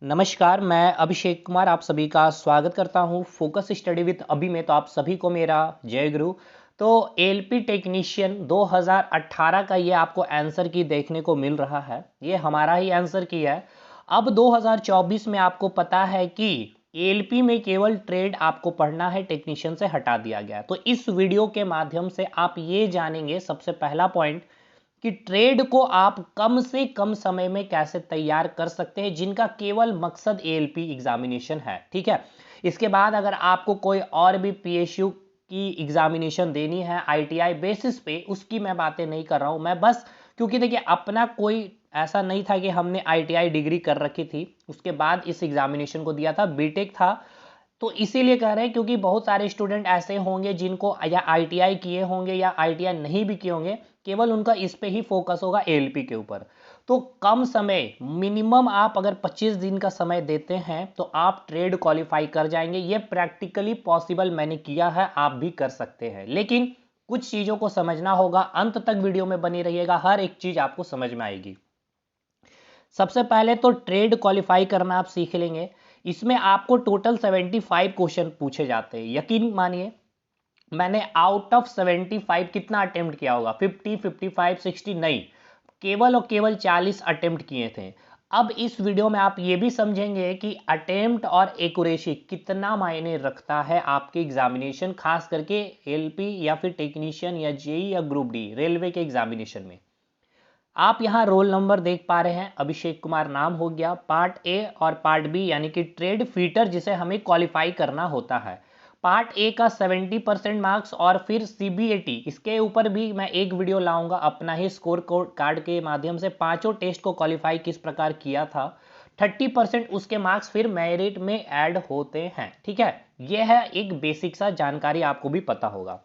नमस्कार, मैं अभिषेक कुमार आप सभी का स्वागत करता हूं फोकस स्टडी विद अभी में। तो आप सभी को मेरा जय गुरु। तो एलपी टेक्नीशियन 2018 का ये आपको आंसर की देखने को मिल रहा है। ये हमारा ही आंसर की है। अब 2024 में आपको पता है कि एलपी में केवल ट्रेड आपको पढ़ना है, टेक्नीशियन से हटा दिया गया। तो इस वीडियो के माध्यम से आप ये जानेंगे, सबसे पहला पॉइंट, कि ट्रेड को आप कम से कम समय में कैसे तैयार कर सकते हैं, जिनका केवल मकसद एएलपी एग्जामिनेशन है। ठीक है। इसके बाद अगर आपको कोई और भी पीएसयू की एग्जामिनेशन देनी है आईटीआई बेसिस पे, उसकी मैं बातें नहीं कर रहा हूं। मैं बस, क्योंकि देखिए अपना कोई ऐसा नहीं था कि हमने आईटीआई डिग्री कर रखी थी उसके बाद इस एग्जामिनेशन को दिया था, बीटेक था। तो इसीलिए कह रहे हैं क्योंकि बहुत सारे स्टूडेंट ऐसे होंगे जिनको या आईटीआई किए होंगे या आईटीआई नहीं भी किए होंगे, केवल उनका इस पे ही फोकस होगा एएलपी के ऊपर। तो कम समय, मिनिमम आप अगर 25 दिन का समय देते हैं तो आप ट्रेड क्वालिफाई कर जाएंगे। ये प्रैक्टिकली पॉसिबल मैंने किया है, आप भी कर सकते हैं। लेकिन कुछ चीज़ों को समझना होगा, अंत तक वीडियो में बनी रहिएगा, हर एक चीज़ आपको समझ में आएगी। सबसे पहले तो ट्रेड क्वालिफाई करना आप सीख लेंगे। इसमें आपको टोटल 75 क्वेश्चन पूछे जाते हैं। यकीन मानिए, मैंने आउट ऑफ 75 कितना अटेम्प्ट किया होगा? 50, 55, 60 नहीं, केवल और केवल 40 अटेम्प्ट किए थे। अब इस वीडियो में आप ये भी समझेंगे कि अटेम्प्ट और एक्यूरेसी कितना मायने रखता है आपके एग्जामिनेशन, खास करके एलपी या फिर टेक्नीशियन या जेई या ग्रुप डी रेलवे के एग्जामिनेशन में। आप यहाँ रोल नंबर देख पा रहे हैं, अभिषेक कुमार नाम हो गया। पार्ट ए और पार्ट बी यानी कि ट्रेड फीटर जिसे हमें क्वालिफाई करना होता है। पार्ट ए का 70% मार्क्स और फिर सीबीएटी, इसके ऊपर भी मैं एक वीडियो लाऊंगा अपना ही स्कोर कार्ड के माध्यम से, पांचों टेस्ट को क्वालिफाई किस प्रकार किया था। 30% उसके मार्क्स फिर मेरिट में ऐड होते हैं। ठीक है, यह है एक बेसिक सा जानकारी, आपको भी पता होगा।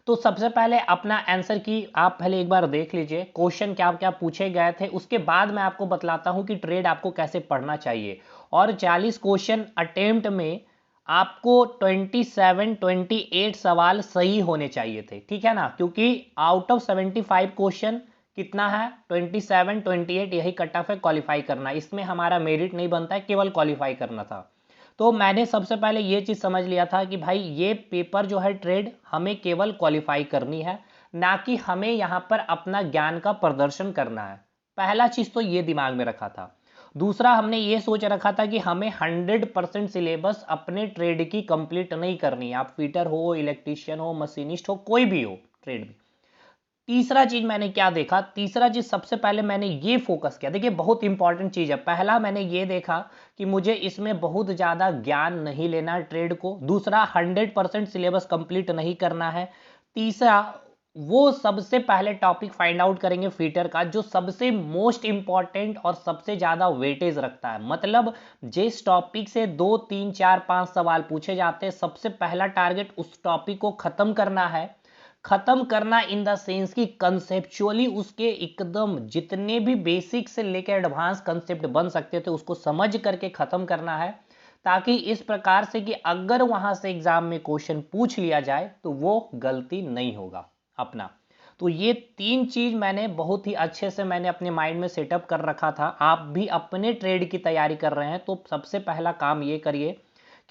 तो सबसे पहले अपना आंसर की आप पहले एक बार देख लीजिए, क्वेश्चन क्या क्या पूछे गए थे, उसके बाद मैं आपको बतलाता हूं कि ट्रेड आपको कैसे पढ़ना चाहिए। और 40 क्वेश्चन अटेम्प्ट में आपको 27-28 सवाल सही होने चाहिए थे। ठीक है ना, क्योंकि आउट ऑफ 75 क्वेश्चन कितना है? 27-28, यही कट ऑफ है क्वालिफाई करना। इसमें हमारा मेरिट नहीं बनता है, केवल क्वालिफाई करना था। तो मैंने सबसे पहले ये चीज़ समझ लिया था कि भाई ये पेपर जो है ट्रेड हमें केवल क्वालिफाई करनी है, ना कि हमें यहाँ पर अपना ज्ञान का प्रदर्शन करना है। पहला चीज़ तो ये दिमाग में रखा था। दूसरा, हमने ये सोच रखा था कि हमें 100% सिलेबस अपने ट्रेड की कंप्लीट नहीं करनी है। आप फिटर हो, इलेक्ट्रीशियन हो, मशीनिस्ट हो, कोई भी हो ट्रेड में। तीसरा चीज मैंने क्या देखा? तीसरा चीज सबसे पहले मैंने ये फोकस किया, देखिए बहुत इंपॉर्टेंट चीज है। पहला मैंने ये देखा कि मुझे इसमें बहुत ज्यादा ज्ञान नहीं लेना ट्रेड को। दूसरा, 100% सिलेबस कंप्लीट नहीं करना है। तीसरा, वो सबसे पहले टॉपिक फाइंड आउट करेंगे फीटर का, जो सबसे मोस्ट इंपॉर्टेंट और सबसे ज्यादा वेटेज रखता है। मतलब जिस टॉपिक से 2, 3, 4, 5 सवाल पूछे जाते हैं, सबसे पहला टारगेट उस टॉपिक को खत्म करना है। खत्म करना इन द सेंस कि कंसेप्चुअली उसके एकदम जितने भी बेसिक से लेकर एडवांस कंसेप्ट बन सकते थे उसको समझ करके खत्म करना है, ताकि इस प्रकार से कि अगर वहां से एग्जाम में क्वेश्चन पूछ लिया जाए तो वो गलती नहीं होगा अपना। तो ये तीन चीज मैंने बहुत ही अच्छे से मैंने अपने माइंड में सेटअप कर रखा था। आप भी अपने ट्रेड की तैयारी कर रहे हैं तो सबसे पहला काम ये करिए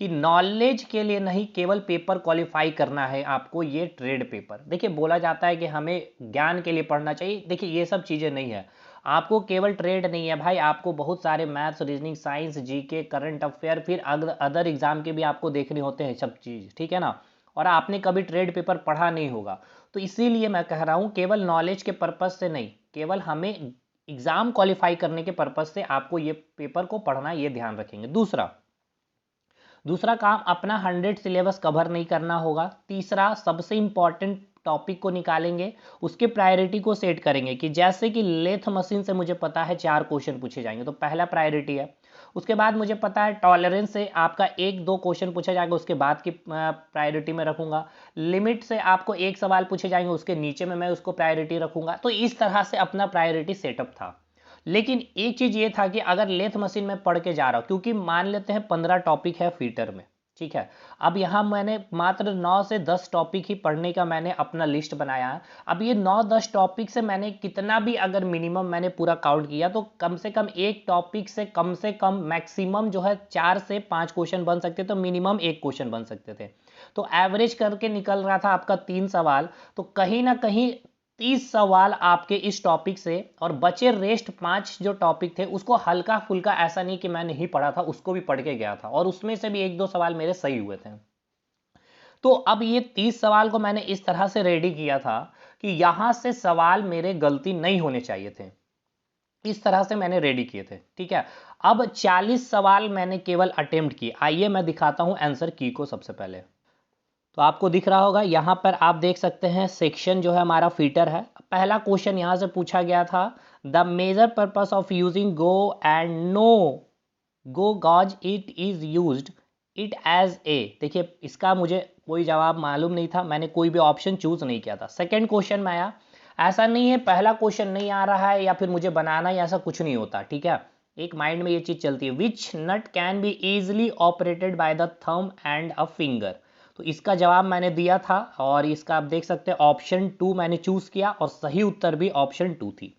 कि नॉलेज के लिए नहीं, केवल पेपर क्वालिफाई करना है आपको। ये ट्रेड पेपर, देखिए बोला जाता है कि हमें ज्ञान के लिए पढ़ना चाहिए, देखिए ये सब चीज़ें नहीं है। आपको केवल ट्रेड नहीं है भाई, आपको बहुत सारे maths, reasoning, science, GK, current affair, फिर अदर एग्जाम के भी आपको देखने होते हैं सब चीज़। ठीक है ना, और आपने कभी ट्रेड पेपर पढ़ा नहीं होगा। तो इसीलिए मैं कह रहा हूँ केवल नॉलेज के पर्पज़ से नहीं, केवल हमें एग्ज़ाम क्वालिफाई करने के पर्पज़ से आपको ये पेपर को पढ़ना, ये ध्यान रखेंगे। दूसरा काम, अपना 100 सिलेबस कवर नहीं करना होगा। तीसरा, सबसे इंपॉर्टेंट टॉपिक को निकालेंगे, उसके प्रायोरिटी को सेट करेंगे कि जैसे कि लेथ मशीन से मुझे पता है 4 क्वेश्चन पूछे जाएंगे, तो पहला प्रायोरिटी है। उसके बाद मुझे पता है टॉलरेंस से आपका 1-2 क्वेश्चन पूछा जाएगा, उसके बाद की प्रायोरिटी में रखूंगा। लिमिट से आपको एक सवाल पूछे जाएंगे, उसके नीचे में मैं उसको प्रायोरिटी रखूंगा। तो इस तरह से अपना प्रायोरिटी सेटअप था। लेकिन एक चीज ये था कि अगर लेथ मशीन में पढ़ के जा रहा हूं, क्योंकि मान लेते हैं 15 टॉपिक है फीटर में, ठीक है। अब यहाँ मैंने मात्र 9 से 10 टॉपिक ही पढ़ने का मैंने अपना लिस्ट बनाया है। अब ये 9-10 टॉपिक से मैंने कितना भी अगर मिनिमम मैंने पूरा काउंट किया तो कम से कम मैक्सिमम जो है 4 से 5 क्वेश्चन बन सकते, तो मिनिमम 1 क्वेश्चन बन सकते थे। तो एवरेज करके निकल रहा था आपका 3 सवाल, तो कहीं ना कहीं 30 सवाल आपके इस टॉपिक से, और बचे रेस्ट 5 जो टॉपिक थे उसको हल्का फुल्का, ऐसा नहीं कि मैं नहीं पढ़ा था, उसको भी पढ़ के गया था और उसमें से भी 1-2 सवाल मेरे सही हुए थे। तो अब ये 30 सवाल को मैंने इस तरह से रेडी किया था कि यहां से सवाल मेरे गलती नहीं होने चाहिए थे, इस तरह से मैंने रेडी किए थे। ठीक है, अब 40 सवाल मैंने केवल अटेम्प्ट किए। आइए मैं दिखाता हूं आंसर की को। सबसे पहले तो आपको दिख रहा होगा यहाँ पर, आप देख सकते हैं सेक्शन जो है हमारा फीटर है। पहला क्वेश्चन यहाँ से पूछा गया था, the major purpose of using go and no go gauge it is used it as a. देखिए इसका मुझे कोई जवाब मालूम नहीं था, मैंने कोई भी ऑप्शन चूज नहीं किया था। सेकंड क्वेश्चन में आया, ऐसा नहीं है पहला क्वेश्चन नहीं आ रहा है या फिर मुझे बनाना है, ऐसा कुछ नहीं होता। ठीक है, एक माइंड में ये चीज चलती है। Which nut can be easily operated by the thumb and a finger. तो इसका जवाब मैंने दिया था और इसका आप देख सकते हैं ऑप्शन 2 मैंने चूज किया और सही उत्तर भी ऑप्शन 2 थी।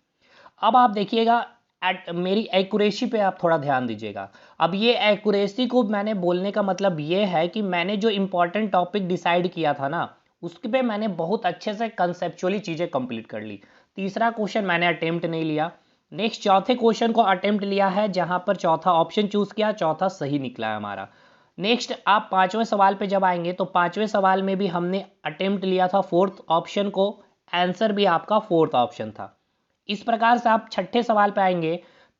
अब आप देखिएगा मेरी एक्यूरेसी पे आप थोड़ा ध्यान दीजिएगा। अब ये एक्यूरेसी को मैंने बोलने का मतलब ये है कि मैंने जो इंपॉर्टेंट टॉपिक डिसाइड किया था ना, उसके पे मैंने बहुत अच्छे से कंसेप्चुअली चीज़ें कंप्लीट कर ली। तीसरा क्वेश्चन मैंने अटेम्प्ट नहीं लिया। नेक्स्ट चौथे क्वेश्चन को अटेम्प्ट लिया है, जहां पर चौथा ऑप्शन चूज किया, चौथा सही निकला है हमारा। नेक्स्ट आप पांचवें सवाल पे जब आएंगे तो पांचवें सवाल में भी हमने अटेम्प्ट लिया था फोर्थ ऑप्शन को, आंसर भी आपका फोर्थ ऑप्शन था। इस प्रकार से आप छठे सवाल पे आएंगे,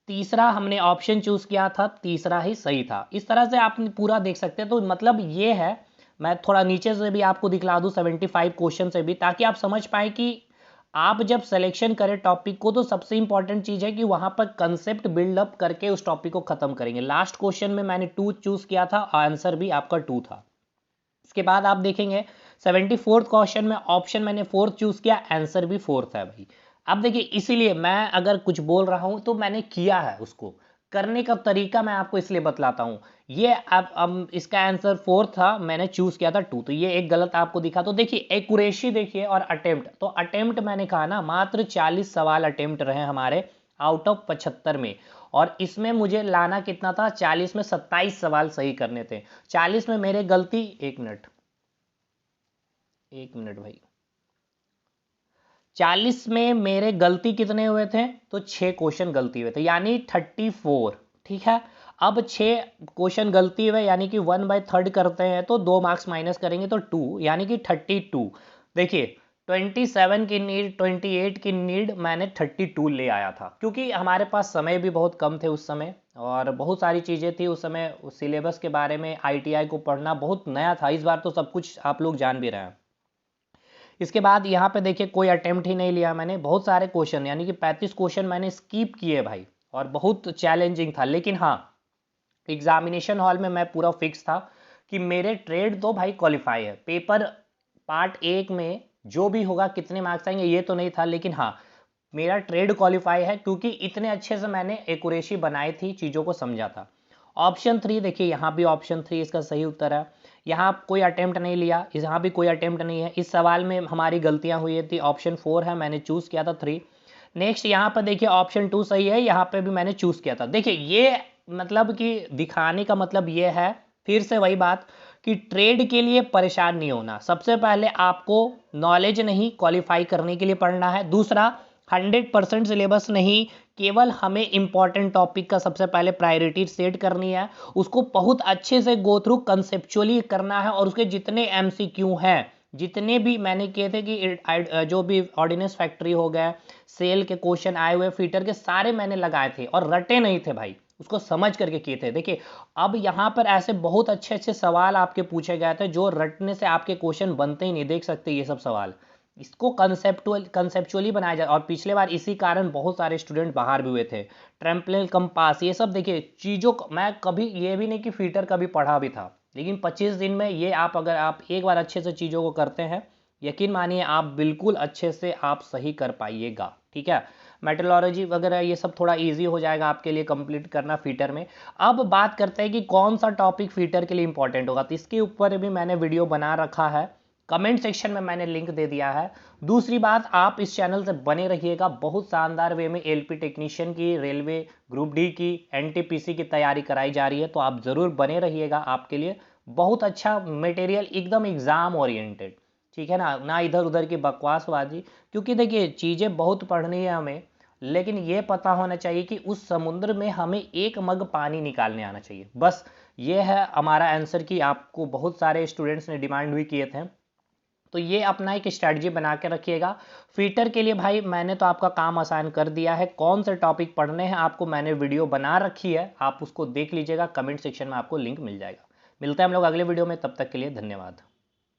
तीसरा हमने ऑप्शन चूज किया था, तीसरा ही सही था। इस तरह से आप पूरा देख सकते हैं। तो मतलब ये है, मैं थोड़ा नीचे से भी आपको दिखला दूं 75 क्वेश्चन से भी, ताकि आप समझ पाए कि आप जब सिलेक्शन करें टॉपिक को तो सबसे इंपॉर्टेंट चीज है कि वहां पर कंसेप्ट बिल्डअप करके उस टॉपिक को खत्म करेंगे। लास्ट क्वेश्चन में मैंने 2 चूज किया था, आंसर भी आपका 2 था। इसके बाद आप देखेंगे 74th क्वेश्चन में ऑप्शन मैंने 4 चूज किया, आंसर भी 4 है भाई। अब देखिए इसीलिए मैं अगर कुछ बोल रहा हूं तो मैंने किया है, उसको करने का तरीका मैं आपको इसलिए बतलाता हूं। ये अब इसका आंसर 4 था, मैंने चूज किया था 2, तो ये एक गलत आपको दिखा। तो देखिए एक्यूरेसी देखिए और अटेम्प्ट, तो अटेम्प्ट मैंने कहा ना मात्र 40 सवाल अटेम्प्ट रहे हमारे आउट ऑफ 75 में, और इसमें मुझे लाना कितना था, 40 में 27 सवाल सही करने थे। 40 में मेरे गलती, एक मिनट भाई, 40 में मेरे गलती कितने हुए थे, तो 6 क्वेश्चन गलती हुए थे, यानी 34। ठीक है, अब 6 क्वेश्चन गलती हुए यानी कि 1/3 करते हैं तो 2 मार्क्स माइनस करेंगे तो 2, यानी कि 32। देखिए 27 की नीड, 28 की नीड, मैंने 32 ले आया था, क्योंकि हमारे पास समय भी बहुत कम थे उस समय और बहुत सारी चीज़ें थी उस समय। सिलेबस के बारे में आईटीआई को पढ़ना बहुत नया था, इस बार तो सब कुछ आप लोग जान भी रहे हैं। इसके बाद यहाँ पे देखिए कोई अटेम्प्ट ही नहीं लिया मैंने, बहुत सारे क्वेश्चन यानी कि 35 क्वेश्चन मैंने स्किप किए भाई, और बहुत चैलेंजिंग था। लेकिन हाँ, एग्जामिनेशन हॉल में मैं पूरा फिक्स था कि मेरे ट्रेड तो भाई क्वालिफाई है। पेपर पार्ट 1 में जो भी होगा कितने मार्क्स आएंगे ये तो नहीं था, लेकिन हाँ मेरा ट्रेड क्वालिफाई है, क्योंकि इतने अच्छे से मैंने एक्यूरेसी बनाई थी, चीज़ों को समझा था। ऑप्शन 3 देखिए, यहाँ भी ऑप्शन 3 इसका सही उत्तर है। यहाँ कोई अटेम्प्ट नहीं लिया, यहाँ भी कोई अटेम्प्ट नहीं है। इस सवाल में हमारी गलतियाँ हुई थी, ऑप्शन 4 है, मैंने चूज़ किया था 3। नेक्स्ट यहाँ पर देखिए ऑप्शन 2 सही है, यहाँ पे भी मैंने चूज़ किया था। देखिए ये मतलब कि दिखाने का मतलब ये है, फिर से वही बात कि ट्रेड के लिए परेशान नहीं होना। सबसे पहले आपको नॉलेज नहीं, क्वालिफाई करने के लिए पढ़ना है। दूसरा 100% सिलेबस नहीं, केवल हमें इंपॉर्टेंट टॉपिक का सबसे पहले प्रायोरिटी सेट करनी है, उसको बहुत अच्छे से गो थ्रू कंसेप्चुअली करना है, और उसके जितने एमसीक्यू हैं, जितने भी मैंने किए थे कि जो भी ऑर्डिनेंस फैक्ट्री हो गया, सेल के क्वेश्चन आए हुए, फीटर के, सारे मैंने लगाए थे और रटे नहीं थे भाई, उसको समझ करके किए थे। देखिए अब यहाँ पर ऐसे बहुत अच्छे अच्छे सवाल आपके पूछे गए थे जो रटने से आपके क्वेश्चन बनते ही नहीं, देख सकते ये सब सवाल। इसको कंसेप्चुअली बनाया जाए, और पिछले बार इसी कारण बहुत सारे स्टूडेंट बाहर भी हुए थे। ट्रेम्पलेन कंपास, ये सब देखिए चीज़ों को मैं कभी ये भी नहीं कि फीटर कभी पढ़ा भी था, लेकिन 25 दिन में ये आप अगर आप एक बार अच्छे से चीज़ों को करते हैं, यकीन मानिए आप बिल्कुल अच्छे से आप सही कर पाइएगा। ठीक है, मेटलॉजी वगैरह ये सब थोड़ा इजी हो जाएगा आपके लिए कंप्लीट करना फीटर में। अब बात करते हैं कि कौन सा टॉपिक फीटर के लिए इंपॉर्टेंट होगा, तो इसके ऊपर भी मैंने वीडियो बना रखा है, कमेंट सेक्शन में मैंने लिंक दे दिया है। दूसरी बात, आप इस चैनल से बने रहिएगा, बहुत शानदार वे में एलपी टेक्नीशियन की, रेलवे ग्रुप डी की, एनटीपीसी की तैयारी कराई जा रही है, तो आप ज़रूर बने रहिएगा। आपके लिए बहुत अच्छा मटेरियल, एकदम एग्ज़ाम ओरिएंटेड, ठीक है ना, ना इधर उधर की बकवासबाजी। क्योंकि देखिए चीज़ें बहुत पढ़नी है हमें, लेकिन ये पता होना चाहिए कि उस समुद्र में हमें एक मग पानी निकालने आना चाहिए, बस ये है हमारा आंसर। कि आपको बहुत सारे स्टूडेंट्स ने डिमांड भी किए थे, तो ये अपना एक स्ट्रैटेजी बना के रखिएगा। फीटर के लिए भाई मैंने तो आपका काम आसान कर दिया है, कौन से टॉपिक पढ़ने हैं आपको मैंने वीडियो बना रखी है, आप उसको देख लीजिएगा, कमेंट सेक्शन में आपको लिंक मिल जाएगा। मिलते हैं हम लोग अगले वीडियो में, तब तक के लिए धन्यवाद।